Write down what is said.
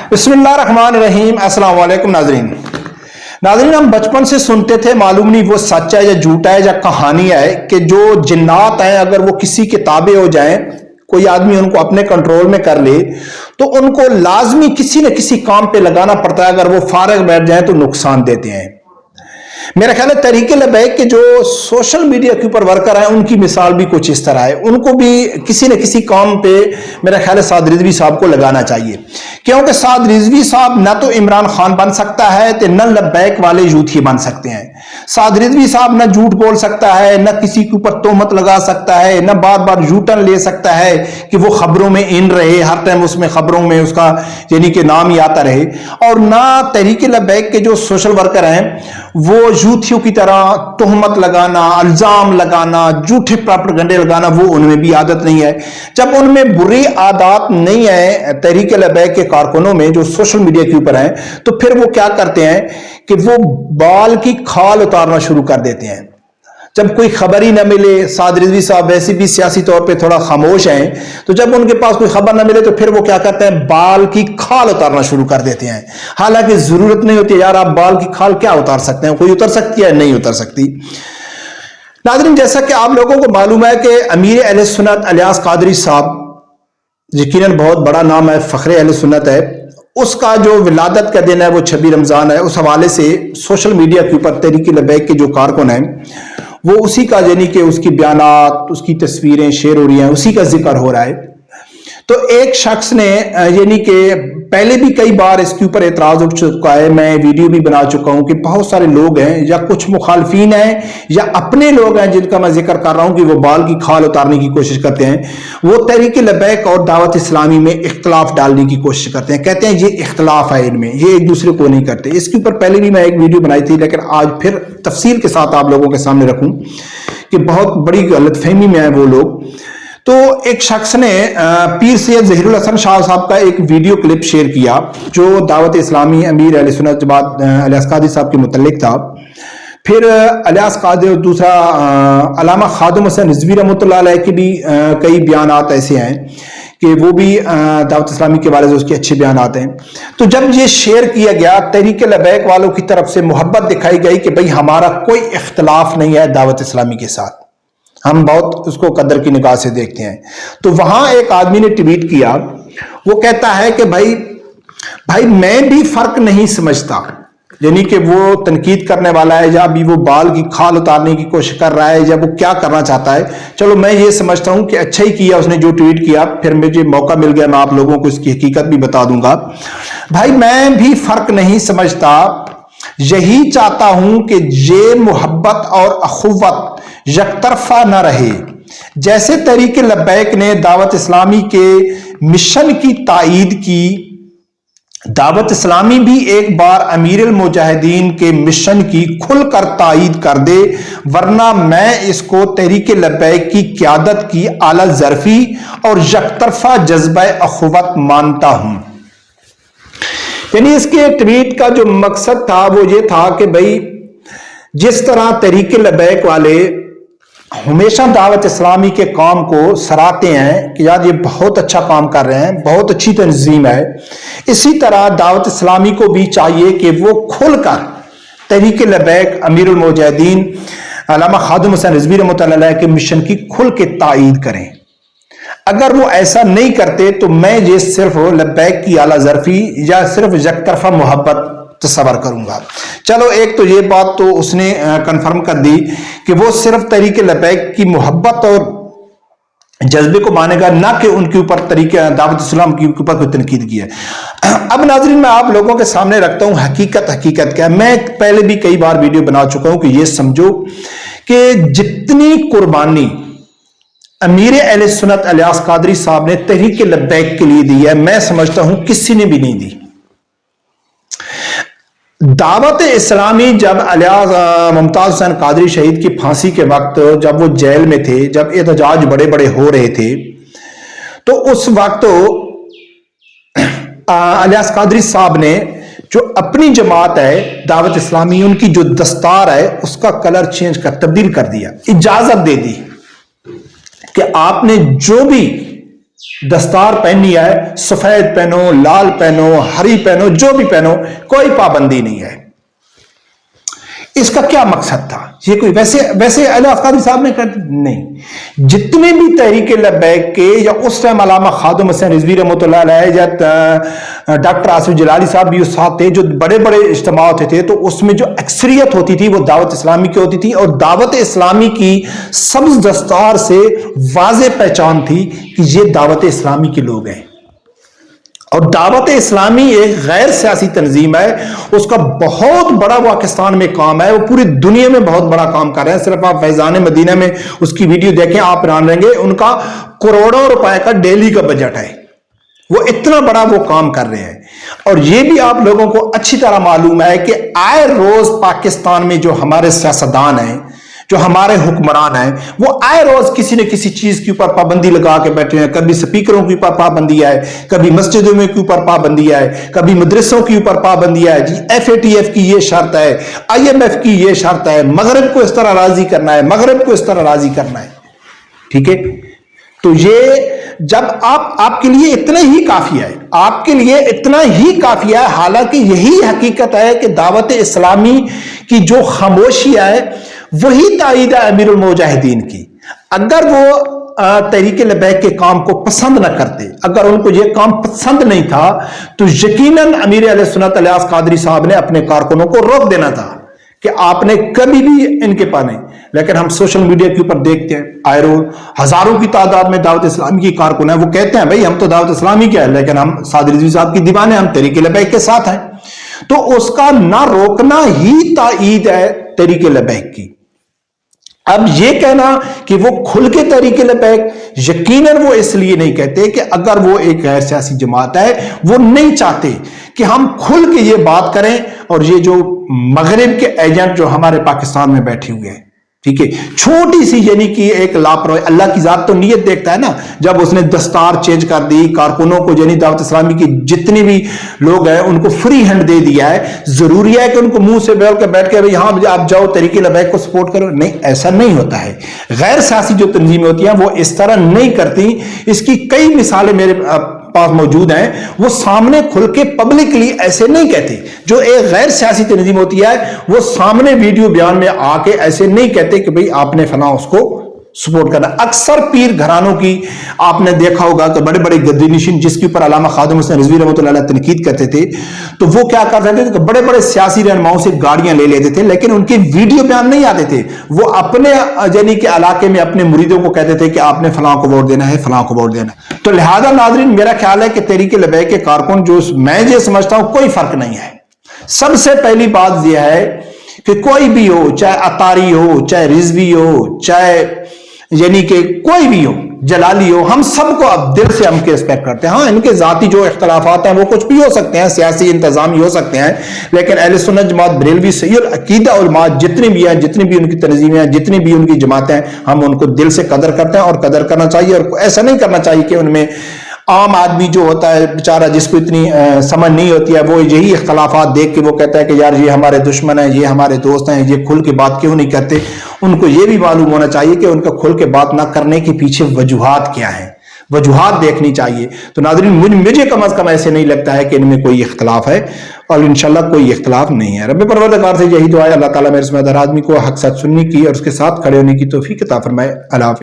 बिस्मिल्लाहिर्रहमानिर्रहीम। अस्सलाम वालेकुम नाज़रीन। हम बचपन से सुनते थे, मालूम नहीं वो सच है या झूठा है या कहानी है, कि जो जिन्नात हैं अगर वो किसी के ताबे हो जाएं, कोई आदमी उनको अपने कंट्रोल में कर ले तो उनको लाजमी किसी न किसी काम पे लगाना पड़ता है। अगर वो फारग बैठ जाएं तो नुकसान देते हैं। मेरा ख्याल है तहरीके लबैक के जो सोशल मीडिया के ऊपर वर्कर हैं उनकी मिसाल भी कुछ इस तरह है। उनको भी किसी न किसी काम पे मेरा ख्याल है साद रिजवी साहब को लगाना चाहिए, क्योंकि साद रिजवी साहब ना तो इमरान खान बन सकता है तो न लबैक वाले यूथ ही बन सकते हैं। साद रिजवी साहब न झूठ बोल सकता है, न किसी के ऊपर तोहमत लगा सकता है, न बार बार यूटर्न ले सकता है कि वो खबरों में इन रहे, हर टाइम उसमें खबरों में उसका यानी कि नाम ही आता रहे। और ना तहरीके लबैक के जो सोशल वर्कर हैं वो यूथियों की तरह तोहमत लगाना, अल्जाम लगाना, झूठे प्रोपेगेंडे लगाना, वो उनमें भी आदत नहीं है। जब उनमें बुरी आदत नहीं है तहरीके लबैक के कारकुनों में जो सोशल मीडिया के ऊपर हैं, तो फिर वो क्या करते हैं कि वो बाल की खाल उतारना शुरू कर देते हैं। जब कोई खबर ही ना मिले, साद रिजवी साहब वैसे भी सियासी तौर पे थोड़ा खामोश हैं, तो जब उनके पास कोई खबर ना मिले तो फिर वो क्या करते हैं, बाल की खाल उतारना शुरू कर देते हैं। हालांकि जरूरत नहीं होती यार, आप बाल की खाल क्या उतार सकते हैं, कोई उतर सकती है, नहीं उतर सकती। नाज़रीन, जैसा कि आप लोगों को मालूम है कि अमीर अहले सुन्नत इलियास कादरी साहब, यकीनन बहुत बड़ा नाम है, फखरे अहले सुन्नत है, उसका जो विलादत का दिन है वो 26 रमजान है। उस हवाले से सोशल मीडिया के ऊपर तहरीके लबैक के जो कारकुन हैं वो उसी का यानी कि उसकी बयानात, उसकी तस्वीरें शेयर हो रही हैं, उसी का जिक्र हो रहा है। तो एक शख्स ने यानी कि पहले भी कई बार इसके ऊपर एतराज उठ चुका है, मैं वीडियो भी बना चुका हूं कि बहुत सारे लोग हैं या कुछ मुखालफीन हैं या अपने लोग हैं जिनका मैं जिक्र कर रहा हूं कि वो बाल की खाल उतारने की कोशिश करते हैं। वो तहरीके लबैक और दावत इस्लामी में इख्तलाफ डालने की कोशिश करते हैं, कहते हैं ये इख्तलाफ है इनमें, ये एक दूसरे को नहीं करते। इसके ऊपर पहले भी मैं एक वीडियो बनाई थी, लेकिन आज फिर तफसील के साथ आप लोगों के सामने रखूं कि बहुत बड़ी गलतफहमी में है वो लोग। तो एक शख्स ने पीर सैयद ज़हीरुल हसन शाह साहब का एक वीडियो क्लिप शेयर किया जो दावत इस्लामी अमीर अहले सुन्नत जमात इलियास कादरी साहब के मुतल्लिक था। फिर इलियास कादरी, दूसरा अल्लामा खादिम हसन रिजवी रहमतुल्लाह अलैह के भी कई बयानात ऐसे हैं कि वो भी दावत इस्लामी के बारे में उसके अच्छे बयानात हैं। तो जब ये शेयर किया गया, तहरीके लबैक वालों की तरफ से मोहब्बत दिखाई गई कि भाई हमारा कोई इख्तलाफ नहीं है दावत इस्लामी के साथ, हम बहुत उसको कदर की निगाह से देखते हैं। तो वहां एक आदमी ने ट्वीट किया, वो कहता है कि भाई मैं भी फर्क नहीं समझता, यानी कि वो तनकीद करने वाला है या अभी वो बाल की खाल उतारने की कोशिश कर रहा है या वो क्या करना चाहता है। चलो मैं ये समझता हूं कि अच्छा ही किया उसने जो ट्वीट किया, फिर मुझे मौका मिल गया मैं आप लोगों को इसकी हकीकत भी बता दूंगा। भाई मैं भी फर्क नहीं समझता, यही चाहता हूं कि ये मोहब्बत और अखुवत यकतरफा न रहे। जैसे तहरीके लबैक ने दावत इस्लामी के मिशन की तायीद की, दावत इस्लामी भी एक बार अमीरुल मुजाहिदीन के मिशन की खुलकर तायीद कर दे, वरना मैं इसको तहरीके लबैक की क़यादत की आला ज़र्फी और यकतरफा जज्बा अखुवत मानता हूं। यानी इसके ट्वीट का जो मकसद था वो ये था कि भाई जिस तरह तहरीके लबैक वाले हमेशा दावत इस्लामी के काम को सराहते हैं कि यार ये बहुत अच्छा काम कर रहे हैं, बहुत अच्छी तंजीम है, इसी तरह दावत इस्लामी को भी चाहिए कि वो खुलकर तहरीके लबैक अमीरुल मुजाहिदीन अल्लामा खादिम हसन रिजवी रहमतुल्लाह अलैह के मिशन की खुल के तायीद करें। अगर वो ऐसा नहीं करते तो मैं ये सिर्फ लबैक की आला ज़र्फी या सिर्फ यकतरफा मोहब्बत तस्वर करूंगा। चलो एक तो ये बात तो उसने कंफर्म कर दी कि वो सिर्फ तहरीके लबैक की मोहब्बत और जज्बे को मानेगा, ना कि उनके ऊपर तरीके दावत इस्लाम के ऊपर कोई तनकीद की है। अब नाज़रीन मैं आप लोगों के सामने रखता हूं हकीकत क्या है। मैं पहले भी कई बार वीडियो बना चुका हूं कि ये समझो कि जितनी कुर्बानी अमीर अहले सुन्नत इलियास कादरी साहब ने तहरीके लबैक के लिए दी है, मैं समझता हूं किसी ने भी नहीं दी। दावत इस्लामी जब मुमताज हुसैन कादरी शहीद की फांसी के वक्त जब वो जेल में थे, जब एहतजाज बड़े बड़े हो रहे थे, तो उस वक्त इलियास कादरी साहब ने जो अपनी जमात है दावत इस्लामी, उनकी जो दस्तार है उसका कलर चेंज कर तब्दील कर दिया, इजाजत दे दी कि आपने जो भी दस्तार पहनी है सफेद पहनो, लाल पहनो, हरी पहनो, जो भी पहनो, कोई पाबंदी नहीं है। इसका क्या मकसद था? ये कोई वैसे अल्लाह कादरी साहब ने कर नहीं। जितने भी तहरीके लब्बैक के या उस टाइम अल्लामा खादुम हसन रिजवी रहमतुल्लाह अलैह या डॉक्टर आसिफ जलाली साहब भी उस साथ थे, जो बड़े बड़े इज्तिमा होते थे, तो उसमें जो अक्सरियत होती थी वो दावत इस्लामी की होती थी, और दावत इस्लामी की सब्ज दस्तार से वाज़े पहचान थी कि ये दावत इस्लामी के लोग हैं। और दावत इस्लामी एक गैर सियासी तंजीम है, उसका बहुत बड़ा पाकिस्तान में काम है, वो पूरी दुनिया में बहुत बड़ा काम कर रहे हैं। सिर्फ आप फैजान मदीना में उसकी वीडियो देखें, आप हैरान रहेंगे, उनका करोड़ों रुपए का डेली का बजट है, वो इतना बड़ा वो काम कर रहे हैं। और ये भी आप लोगों को अच्छी तरह मालूम है कि आए रोज पाकिस्तान में जो हमारे सियासतदान हैं, जो हमारे हुक्मरान हैं, वो आए रोज किसी न किसी चीज के ऊपर पाबंदी लगा के बैठे हैं। कभी स्पीकरों के ऊपर पाबंदी है, कभी मस्जिदों में के ऊपर पाबंदी है, कभी मदरसों के ऊपर पाबंदी है जी। FATF की ये शर्त है, IMF की ये शर्त है, मगरब को इस तरह राजी करना है, मगरब को इस तरह राजी करना है। ठीक है, तो ये जब आपके लिए इतना ही काफी है, आपके लिए इतना ही काफी है। हालांकि यही हकीकत है कि दावत इस्लामी की जो खामोशी है वही ताईद है अमीरुल मुजाहिदीन की। अगर वो तहरीक लबैक के काम को पसंद न करते, अगर उनको ये काम पसंद नहीं था, तो यकीनन अमीर अहले सुन्नत इलियास कादरी साहब ने अपने कारकुनों को रोक देना था कि आपने कभी भी इनके पास नहीं। लेकिन हम सोशल मीडिया के ऊपर देखते हैं, आए रोज हजारों की तादाद में दावत इस्लामी की कारकुन है, वो कहते हैं भाई हम तो दावत इस्लामी के हैं, लेकिन हम साद रिजवी साहब की दीवाने, हम तहरीक लबैक के साथ हैं। तो उसका ना रोकना ही ताईद है तहरीक लबैक की। अब ये कहना कि वो खुल के तहरीक लबैक, यकीनन वो इसलिए नहीं कहते कि अगर वो एक गैर सियासी जमात है, वो नहीं चाहते कि हम खुल के ये बात करें। और ये जो मगरिब के एजेंट जो हमारे पाकिस्तान में बैठे हुए हैं, ठीक है, छोटी सी यानी कि एक लापरवाही, अल्लाह की जात तो नीयत देखता है ना। जब उसने दस्तार चेंज कर दी, कारकुनों को यानी दावत इस्लामी की जितने भी लोग हैं उनको फ्री हैंड दे दिया है, जरूरी है कि उनको मुंह से बोल के बैठ के भाई हाँ आप जाओ तहरीक लबैक को सपोर्ट करो? नहीं, ऐसा नहीं होता है। गैर सियासी जो तंजीमें होती हैं वो इस तरह नहीं करती। इसकी कई मिसालें मेरे पास मौजूद हैं, वो सामने खुल के पब्लिकली ऐसे नहीं कहते। जो एक गैर सियासी तंजीम होती है वो सामने वीडियो बयान में आके ऐसे नहीं कहते कि भाई आपने फला उसको सपोर्ट करना। अक्सर पीर घरानों की आपने देखा होगा कि बड़े बड़े गद्दी नशीन जिसके ऊपर अल्लामा खादिम हसन रिजवी रहमतुल्लाह अलैह तनकीद करते थे, तो वो क्या करते थे कि बड़े बड़े सियासी रहनुमाओं से गाड़ियां ले लेते थे, लेकिन उनके वीडियो बयान नहीं आते थे। वो अपने यानी कि इलाके में अपने मुरीदों को कहते थे कि आपने फलां को वोट देना है, फलां को वोट देना। तो लिहाजा नाजरीन, मेरा ख्याल है कि तहरीक लबैक के कारकुन जो मैं ये समझता हूं कोई फर्क नहीं है। सबसे पहली बात यह है कि कोई भी हो, चाहे अतारी हो, चाहे रिजवी हो, चाहे यानी कि कोई भी हो, जलाली हो, हम सबको अब दिल से हम रिस्पेक्ट करते हैं। हाँ, इनके जाती जो इख्तलाफात हैं वो कुछ भी हो सकते हैं, सियासी इंतजामी हो सकते हैं, लेकिन अहले सुन्नत जमात बरेलवी सही और अकीदा उलमा जितनी भी हैं, जितनी भी उनकी तंजीमें हैं, जितनी भी उनकी जमातें हैं, हम उनको दिल से कदर करते हैं और कदर करना चाहिए। और ऐसा नहीं करना चाहिए कि उनमें आम आदमी जो होता है बेचारा, जिसको इतनी समझ नहीं होती है, वो यही इख्तलाफात देख के वो कहता है कि यार ये हमारे दुश्मन है, ये हमारे दोस्त हैं, ये खुल के बात क्यों नहीं करते। उनको ये भी मालूम होना चाहिए कि उनका खुल के बात ना करने के पीछे वजूहात क्या है, वजूहात देखनी चाहिए। तो नाज़रीन, मुझे कम अज कम ऐसे नहीं लगता है कि इनमें कोई इख्तलाफ है, और इंशाल्लाह कोई इख्तलाफ नहीं है। रब्बे परवरदिगार से यही दुआ है, अल्लाह ताला मेरे समझदार आदमी को हक सच सुनने की और उसके साथ खड़े होने की तौफीक अता फरमाए। अल्लाह।